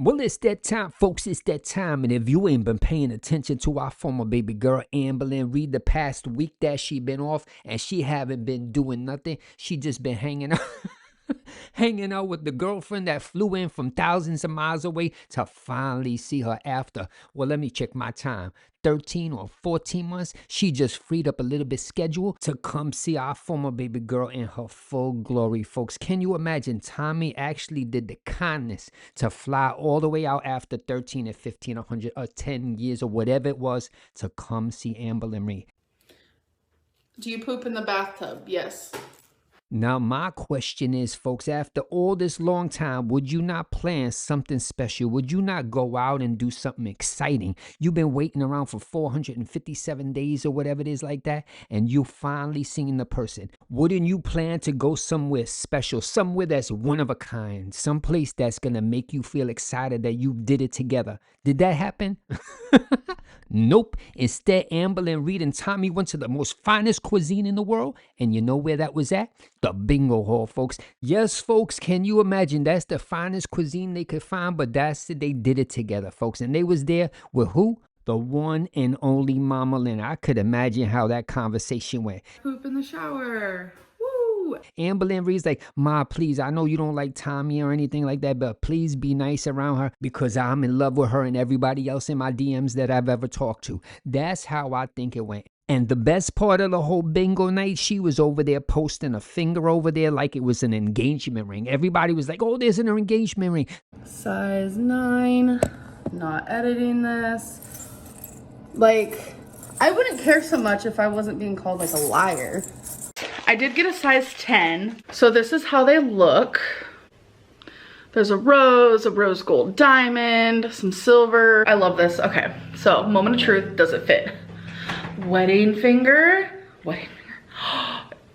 Well, it's that time, folks. It's that time. And if you ain't been paying attention to our former baby girl, Amberlynn Reid, the past week that she been off and she haven't been doing nothing, she just been hanging out. Hanging out with the girlfriend that flew in from thousands of miles away to finally see her after, well, let me check my time, 13 or 14 months. She just freed up a little bit schedule to come see our former baby girl in her full glory, folks. Can you imagine? Tommy actually did the kindness to fly all the way out after 13 or 15 or 100 or 10 years or whatever it was to come see Amberlynn Reid. Do you poop in the bathtub? Yes. Now, my question is, folks, after all this long time, would you not plan something special? Would you not go out and do something exciting? You've been waiting around for 457 days or whatever it is like that, and you finally seen the person. Wouldn't you plan to go somewhere special, somewhere that's one of a kind, someplace that's going to make you feel excited that you did it together? Did that happen? Nope. Instead, Amberlynn Reid and Tommy went to the most finest cuisine in the world. And you know where that was at? The bingo hall, folks. Yes, folks, can you imagine? That's the finest cuisine they could find, but that's it. They did it together, folks. And they was there with who? The one and only Mama Lynn. I could imagine how that conversation went. Poop in the shower. Amberlynn Reid's like, Ma, please, I know you don't like Tommy or anything like that, but please be nice around her because I'm in love with her and everybody else in my DMs that I've ever talked to. That's how I think it went. And the best part of the whole bingo night, she was over there posting a finger over there like it was an engagement ring. Everybody was like, oh, there's an engagement ring. Size 9. Not editing this. Like, I wouldn't care so much if I wasn't being called like a liar. I did get a size 10. So this is how they look. There's a rose gold diamond, some silver. I love this. Okay, so moment of truth, does it fit? Wedding finger.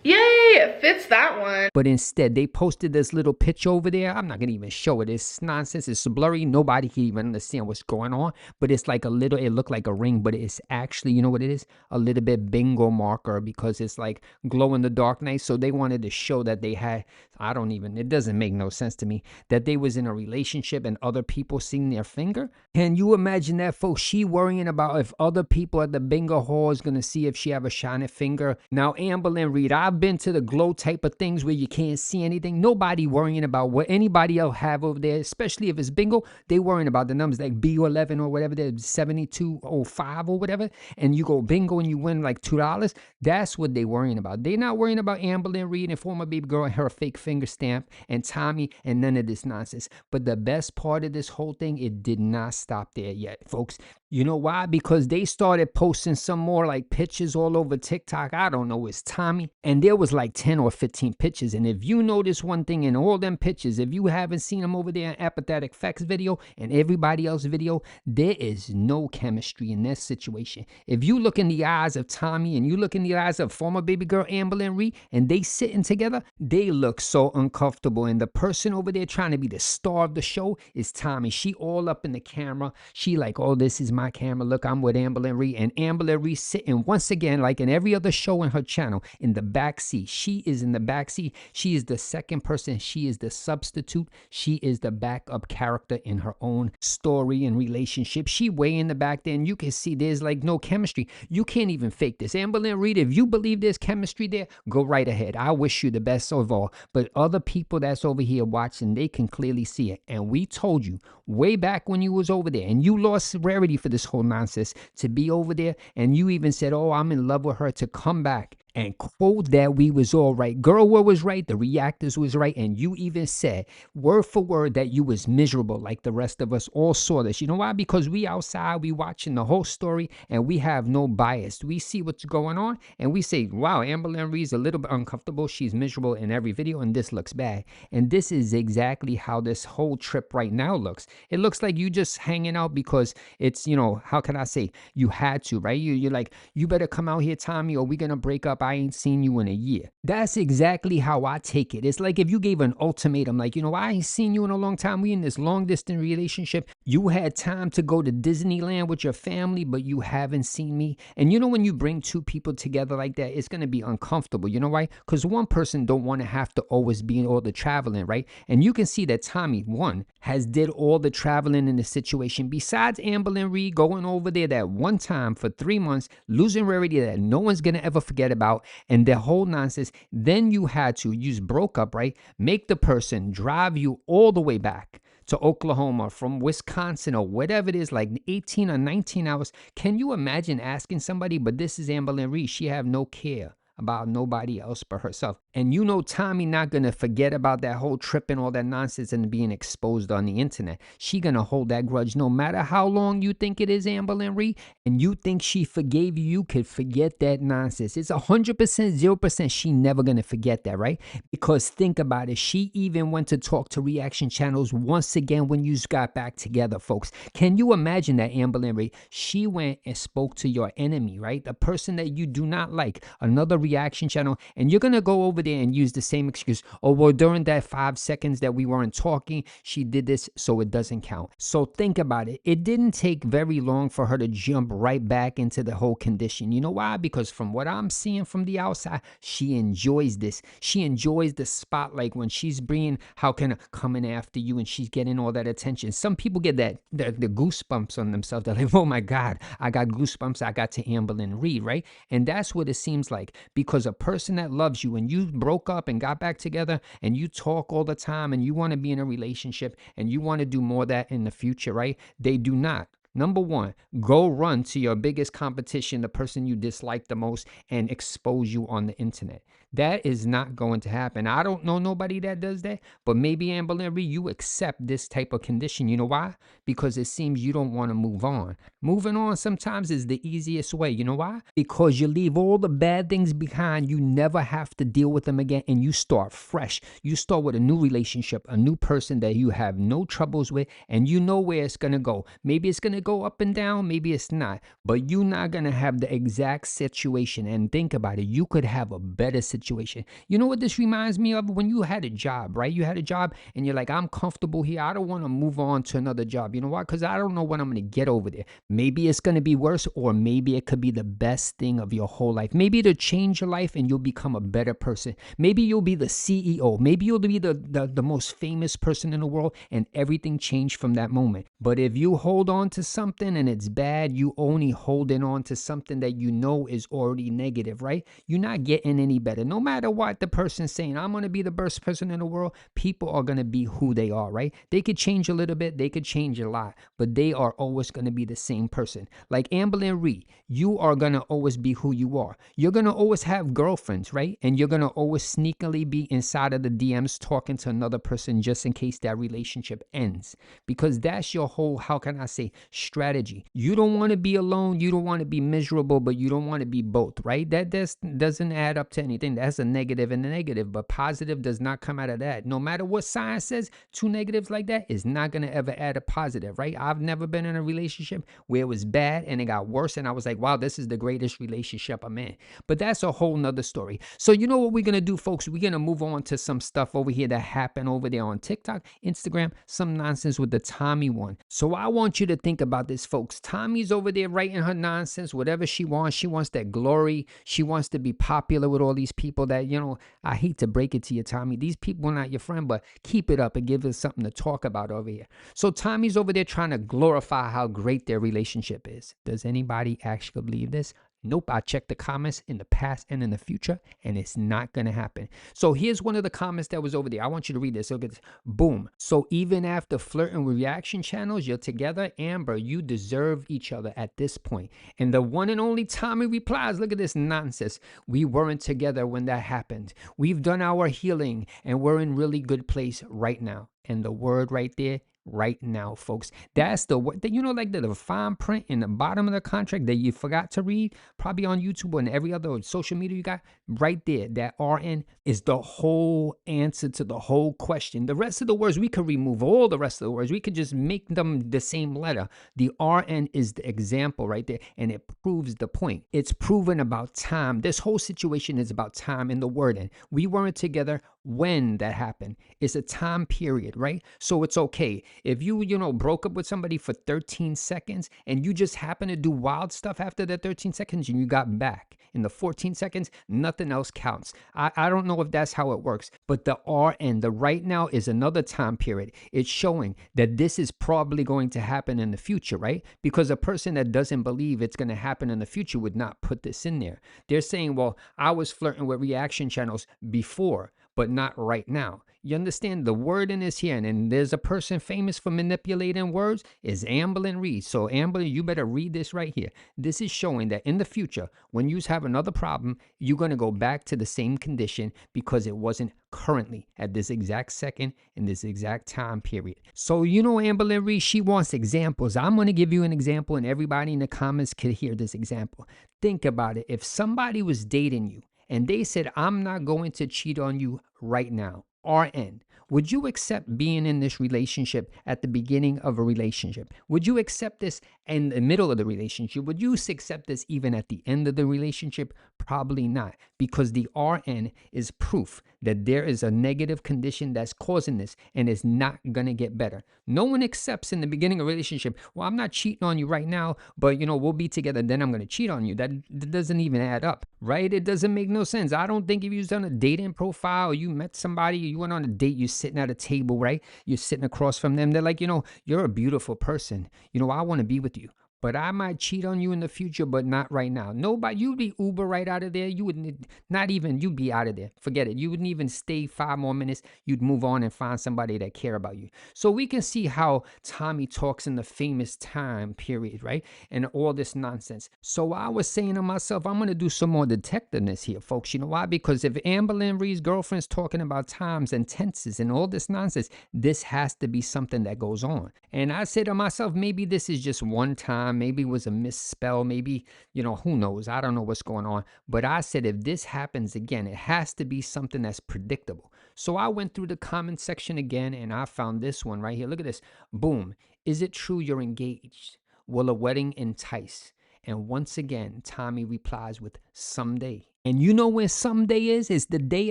Yay, it fits that one. But instead, they posted this little picture over there. I'm not going to even show it. It's nonsense. It's blurry. Nobody can even understand what's going on. But it's like a little, it looked like a ring, but it's actually, you know what it is? A little bit bingo marker because it's like glow in the dark night. So they wanted to show that they had, it doesn't make no sense to me, that they was in a relationship and other people seeing their finger. Can you imagine that, folks? She worrying about if other people at the bingo hall is going to see if she have a shiny finger. Now, Amberlynn Reid, I've been to the glow type of things where you can't see anything. Nobody worrying about what anybody else have over there, especially if it's bingo. They worrying about the numbers like B11 or whatever, they're 7205 or whatever, and you go bingo and you win like $2. That's what they worrying about. They're not worrying about Amberlynn Reid and former baby girl and her fake finger stamp and Tommy and none of this nonsense. But the best part of this whole thing, it did not stop there yet, folks. You know why? Because they started posting some more like pictures all over TikTok. I don't know, it's Tommy. And there was like 10 or 15 pictures. And if you notice one thing in all them pictures, if you haven't seen them over there in Apathetic Facts video and everybody else video, there is no chemistry in this situation. If you look in the eyes of Tommy and you look in the eyes of former baby girl Amberlynn Reid and they sitting together, they look so uncomfortable. And the person over there trying to be the star of the show is Tommy. She all up in the camera. She like, oh, this is my camera. Look, I'm with Amberlynn Reid. And Amberlynn Reid sitting once again, like in every other show in her channel, in the back seat. She is in the back seat. She is the second person. She is the substitute. She is the backup character in her own story and relationship. She way in the back there, and you can see there's like no chemistry. You can't even fake this. Amberlynn Reid, if you believe there's chemistry there, go right ahead. I wish you the best of all. But other people that's over here watching, they can clearly see it. And we told you way back when you was over there, and you lost rarity for this whole nonsense to be over there, and you even said, oh, I'm in love with her, to come back and quote that we was all right. Girl, what was right? The reactors was right. And you even said word for word that you was miserable like the rest of us all saw this. You know why? Because we outside, we watching the whole story and we have no bias. We see what's going on and we say, wow, Amberlynn Reid's a little bit uncomfortable. She's miserable in every video and this looks bad. And this is exactly how this whole trip right now looks. It looks like you just hanging out because it's, you know, how can I say, you had to, right? You're like, you better come out here, Tommy, or we're going to break up. I ain't seen you in a year. That's exactly how I take it. It's like if you gave an ultimatum, like, you know, I ain't seen you in a long time. We in this long distance relationship. You had time to go to Disneyland with your family, but you haven't seen me. And you know, when you bring two people together like that, it's going to be uncomfortable. You know why? Because one person don't want to have to always be in all the traveling, right? And you can see that Tommy, one, has did all the traveling in the situation. Besides Amberlynn Reid going over there that one time for 3 months, losing rarity that no one's gonna ever forget about, and the whole nonsense, then you had to, you broke up, right? Make the person drive you all the way back to Oklahoma from Wisconsin or whatever it is, like 18 or 19 hours. Can you imagine asking somebody? But this is Amberlynn Reid. She have no care about nobody else but herself. And you know Tommy not gonna forget about that whole trip and all that nonsense and being exposed on the internet. She gonna hold that grudge no matter how long you think it is, Amberlynn Reid, and you think she forgave you, you could forget that nonsense. It's 100%, 0%. She never gonna forget that, right? Because think about it. She even went to talk to reaction channels once again when you got back together, folks. Can you imagine that, Amberlynn Reid? She went and spoke to your enemy, right? The person that you do not like, another reaction channel, and you're gonna go over there and use the same excuse. Oh, well, during that 5 seconds that we weren't talking, she did this, so it doesn't count. So think about it. It didn't take very long for her to jump right back into the whole condition. You know why? Because from what I'm seeing from the outside, she enjoys this. She enjoys the spotlight when she's being, how can I, coming after you, and she's getting all that attention. Some people get that the goosebumps on themselves. They're like, oh my God, I got goosebumps. I got to Amberlynn Reid, right? And that's what it seems like. Because a person that loves you and you broke up and got back together and you talk all the time and you want to be in a relationship and you want to do more of that in the future, right? They do not. Number one, go run to your biggest competition, the person you dislike the most, and expose you on the internet. That is not going to happen. I don't know nobody that does that, but maybe, Amberlynn Reid, you accept this type of condition. You know why? Because it seems you don't want to move on. Moving on sometimes is the easiest way. You know why? Because you leave all the bad things behind. You never have to deal with them again, and you start fresh. You start with a new relationship, a new person that you have no troubles with, and you know where it's going to go. Maybe it's going to go up and down, maybe it's not, but you're not going to have the exact situation. And think about it, you could have a better situation. You know what this reminds me of? When you had a job, right? You had a job and you're like, I'm comfortable here, I don't want to move on to another job. You know why? Because I don't know when I'm going to get over there. Maybe it's going to be worse, or maybe it could be the best thing of your whole life. Maybe it'll change your life and you'll become a better person. Maybe you'll be the CEO. Maybe you'll be the most famous person in the world, and everything changed from that moment. But if you hold on to something and it's bad, you only holding on to something that you know is already negative, right? You're not getting any better. No matter what the person's saying, I'm going to be the best person in the world, people are going to be who they are, right? They could change a little bit, they could change a lot, but they are always going to be the same person. Like Amberlynn Reid, you are going to always be who you are. You're going to always have girlfriends, right? And you're going to always sneakily be inside of the DMs talking to another person just in case that relationship ends. Because that's your whole, how can I say, strategy. You don't want to be alone, you don't want to be miserable, but you don't want to be both, right? That doesn't add up to anything. That's a negative and a negative, but positive does not come out of that. No matter what science says, two negatives like that is not going to ever add a positive, right? I've never been in a relationship where it was bad and it got worse and I was like, wow, this is the greatest relationship I'm in. But that's a whole nother story. So you know what we're going to do, folks? We're going to move on to some stuff over here that happened over there on TikTok, Instagram, some nonsense with the Tommy one. So I want you to think about this, folks. Tommy's over there writing her nonsense, whatever she wants. She wants that glory. She wants to be popular with all these people that, you know, I hate to break it to you, Tommy. These people are not your friend, but keep it up and give us something to talk about over here. So Tommy's over there trying to glorify how great their relationship is. Does anybody actually believe this? Nope, I checked the comments in the past and in the future, and it's not going to happen. So here's one of the comments that was over there. I want you to read this. Look at this. Boom. So even after flirting with reaction channels, you're together. Amber, you deserve each other at this point. And the one and only Tommy replies, look at this nonsense. We weren't together when that happened. We've done our healing, and we're in really good place right now. And the word right there, right now, folks. That's the word, you know, like the fine print in the bottom of the contract that you forgot to read, probably on YouTube and every other social media you got right there. That RN is the whole answer to the whole question. The rest of the words, we could remove all the rest of the words. We could just make them the same letter. The RN is the example right there, and it proves the point. It's proven about time. This whole situation is about time in the wording. We weren't together when that happened. It's a time period, right? So it's okay. If you broke up with somebody for 13 seconds and you just happen to do wild stuff after that 13 seconds and you got back in the 14 seconds, nothing else counts. I don't know if that's how it works, but the RN, the right now, is another time period. It's showing that this is probably going to happen in the future, right? Because a person that doesn't believe it's going to happen in the future would not put this in there. They're saying, well, I was flirting with reaction channels before, but not right now. You understand the wording is here, and there's a person famous for manipulating words is Amberlynn Reid. So Amber, you better read this right here. This is showing that in the future, when you have another problem, you're going to go back to the same condition because it wasn't currently at this exact second in this exact time period. So Amberlynn Reid, she wants examples. I'm going to give you an example, and everybody in the comments could hear this example. Think about it. If somebody was dating you and they said, I'm not going to cheat on you right now, RN, would you accept being in this relationship at the beginning of a relationship? Would you accept this in the middle of the relationship? Would you accept this even at the end of the relationship? Probably not, because the RN is proof that there is a negative condition that's causing this and it's not going to get better. No one accepts in the beginning of a relationship, well, I'm not cheating on you right now, but we'll be together, then I'm going to cheat on you. That doesn't even add up, right? It doesn't make no sense. I don't think if you've done a dating profile, you met somebody, you went on a date, you're sitting at a table, right? You're sitting across from them. They're like, you're a beautiful person. I want to be with you, but I might cheat on you in the future, but not right now. Nobody, you'd be Uber right out of there. You wouldn't, not even, you'd be out of there. Forget it. You wouldn't even stay 5 more minutes. You'd move on and find somebody that care about you. So we can see how Tommy talks in the famous time period, right? And all this nonsense. So I was saying to myself, I'm going to do some more detectiveness here, folks. You know why? Because if Amberlynn Reid's girlfriend's talking about times and tenses and all this nonsense, this has to be something that goes on. And I said to myself, maybe this is just one time. Maybe it was a misspell. Maybe, who knows? I don't know what's going on. But I said, if this happens again, it has to be something that's predictable. So I went through the comment section again and I found this one right here. Look at this. Boom. Is it true you're engaged? Will a wedding entice? And once again, Tommy replies with someday. And you know where someday is? It's the day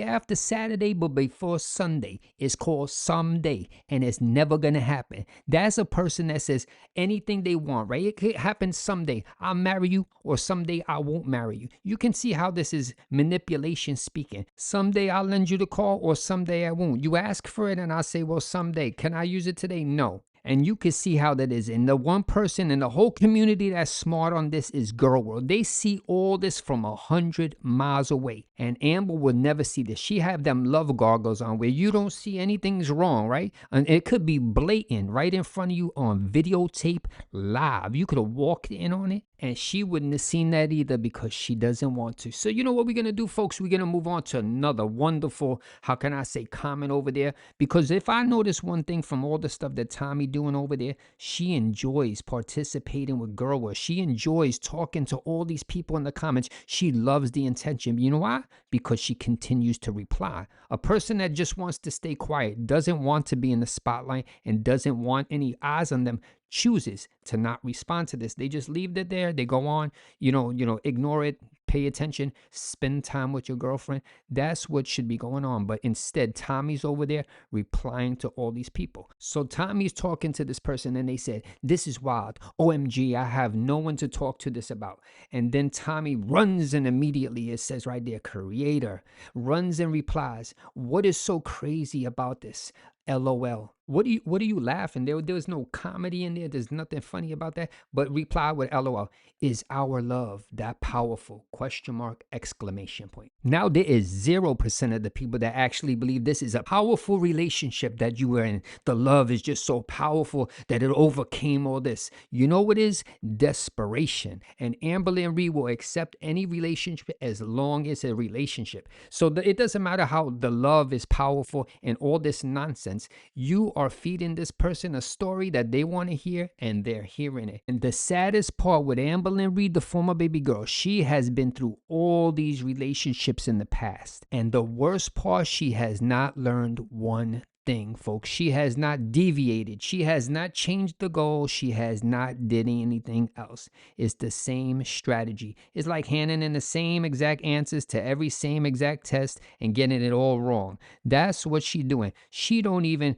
after Saturday, but before Sunday. It's called someday, and it's never going to happen. That's a person that says anything they want, right? It could happen someday. I'll marry you, or someday I won't marry you. You can see how this is manipulation speaking. Someday I'll lend you the car, or someday I won't. You ask for it, and I say, well, someday. Can I use it today? No. And you can see how that is. And the one person in the whole community that's smart on this is Girl World. They see all this from 100 miles away. And Amber will never see this. She have them love goggles on where you don't see anything's wrong, right? And it could be blatant right in front of you on videotape live. You could have walked in on it and she wouldn't have seen that either because she doesn't want to. So you know what we're going to do, folks? We're going to move on to another wonderful, how can I say, comment over there. Because if I notice one thing from all the stuff that Tommy doing over there, she enjoys participating with Girl World. She enjoys talking to all these people in the comments. She loves the intention. You know why? Because she continues to reply. A person that just wants to stay quiet, doesn't want to be in the spotlight, and doesn't want any eyes on them, chooses to not respond to this. They just leave it there. They go on, ignore it, pay attention, spend time with your girlfriend. That's what should be going on. But instead, Tommy's over there replying to all these people. So Tommy's talking to this person and they said, this is wild. OMG, I have no one to talk to this about. And then Tommy runs and immediately, it says right there, creator, runs and replies, what is so crazy about this? LOL. What are you laughing? There was no comedy in there. There's nothing funny about that. But reply with LOL. Is our love that powerful? Question mark, exclamation point. Now there is 0% of the people that actually believe this is a powerful relationship that you were in. The love is just so powerful that it overcame all this. You know what is? Desperation. And Amberlynn Reid will accept any relationship as long as a relationship. So it doesn't matter how the love is powerful and all this nonsense. You are feeding this person a story that they want to hear, and they're hearing it. And the saddest part with Amberlynn Reid, the former baby girl, she has been through all these relationships in the past. And the worst part, she has not learned one thing, folks. She has not deviated. She has not changed the goal. She has not did anything else. It's the same strategy. It's like handing in the same exact answers to every same exact test and getting it all wrong. That's what she's doing. She don't even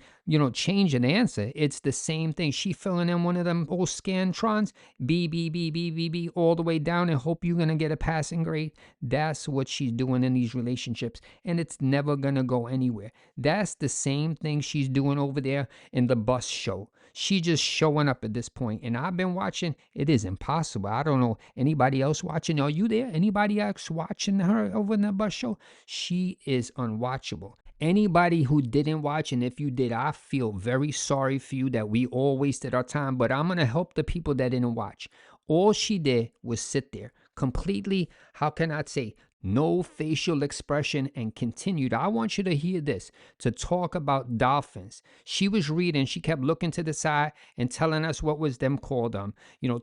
change an answer. It's the same thing. She filling in one of them old scantrons, B, B, B, B, B, B, all the way down and hope you're going to get a passing grade. That's what she's doing in these relationships, and it's never going to go anywhere. That's the same thing she's doing over there in the bus show. She just showing up at this point, and I've been watching. It is impossible. I don't know anybody else watching. Are you there? Anybody else watching her over in the bus show? She is unwatchable. Anybody who didn't watch, and if you did, I feel very sorry for you that we all wasted our time, but I'm going to help the people that didn't watch. All she did was sit there completely, how can I say, no facial expression, and continued. I want you to hear this, to talk about dolphins. She was reading, she kept looking to the side and telling us what was them called,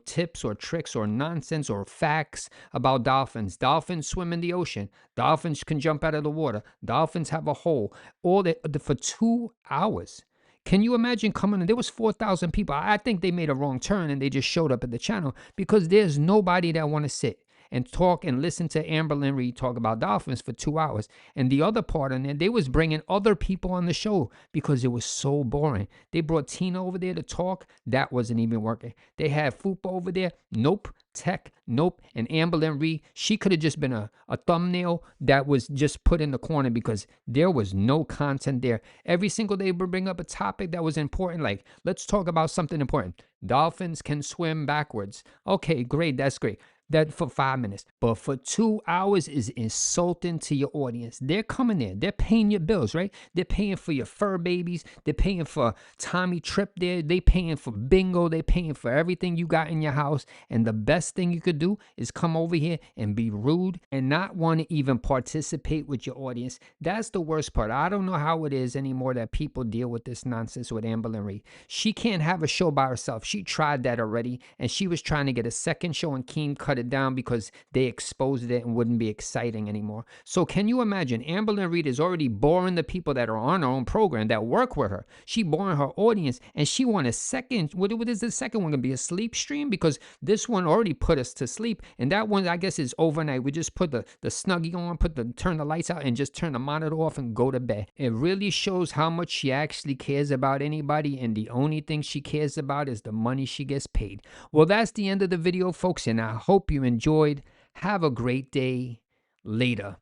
tips or tricks or nonsense or facts about dolphins. Dolphins swim in the ocean. Dolphins can jump out of the water. Dolphins have a hole. All that for 2 hours. Can you imagine coming in? There was 4,000 people. I think they made a wrong turn and they just showed up at the channel because there's nobody that want to sit and talk and listen to Amberlynn Reid talk about dolphins for 2 hours. And the other part in there, they was bringing other people on the show because it was so boring. They brought Tina over there to talk. That wasn't even working. They had Fupa over there. Nope. Tech, nope. And Amberlynn Reid, she could have just been a thumbnail that was just put in the corner because there was no content there. Every single day we bring up a topic that was important, like let's talk about something important. Dolphins can swim backwards. Okay, great, that's great. That for 5 minutes, but for 2 hours is insulting to your audience. They're coming there, they're paying your bills, right? They're paying for your fur babies, they're paying for Tommy Trip there, they paying for bingo, they paying for everything you got in your house. And the best thing you could do is come over here and be rude and not want to even participate with your audience. That's the worst part. I don't know how it is anymore that people deal with this nonsense with Amberlynn Reid. She can't have a show by herself. She tried that already, and she was trying to get a second show, and Keem cut it down because they exposed it and wouldn't be exciting anymore. So can you imagine? Amberlynn Reid is already boring the people that are on her own program that work with her. She boring her audience, and she want a second. What is the second one gonna be? A sleep stream? Because this one already put us to sleep, and that one I guess is overnight. We just put the snuggie on, turn the lights out, and just turn the monitor off and go to bed. It really shows how much she actually cares about anybody, and the only thing she cares about is the money she gets paid. Well, that's the end of the video, folks, and I hope you enjoyed. Have a great day. Later.